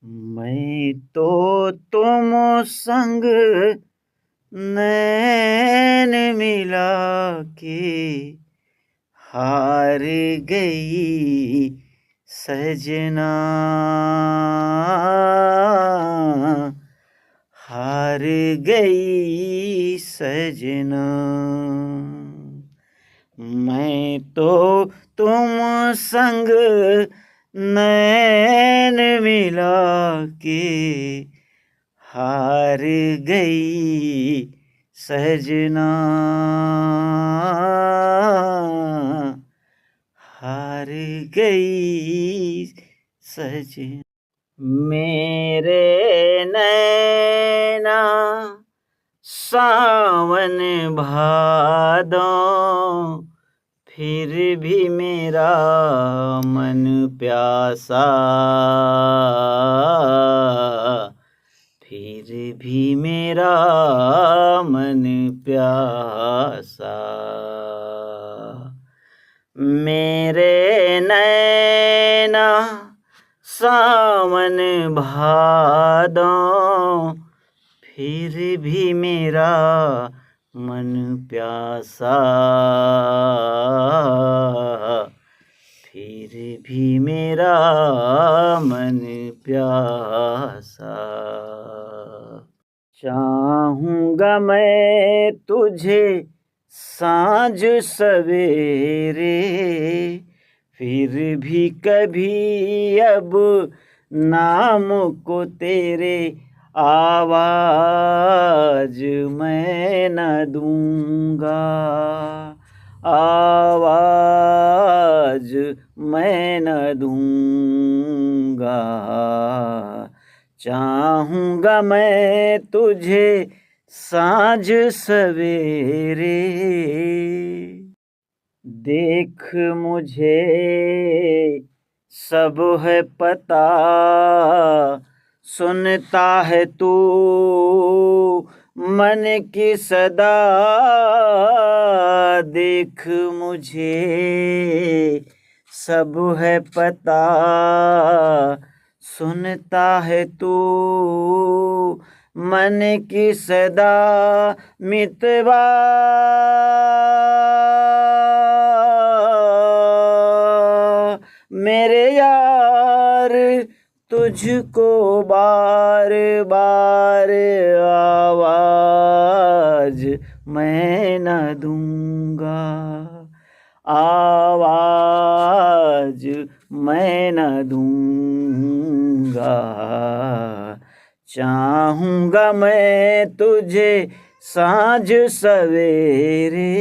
मैं तो तुम संग नैन मिला के हार गई सजना, हार गई सजना। मैं तो तुम संग नैन मिला के हार गई सजना, हार गई सजना। मेरे नैना सावन भादों, फिर भी मेरा मन प्यासा, फिर भी मेरा मन प्यासा। मेरे नैना सावन भादों, फिर भी मेरा मन प्यासा, फिर भी मेरा मन प्यासा। चाहूँगा मैं तुझे साँझ सवेरे, फिर भी कभी अब नाम को तेरे आवाज मैं न दूँगा, आवाज मैं न दूँगा। चाहूँगा मैं तुझे साँझ सवेरे, देख मुझे सब है पता, सुनता है तू मन की सदा। देख मुझे सब है पता, सुनता है तू मन की सदा। मितवा मेरे यार, तुझको बार बार आवाज मैं न दूँगा, आवाज मैं न दूँगा। चाहूँगा मैं तुझे साँझ सवेरे।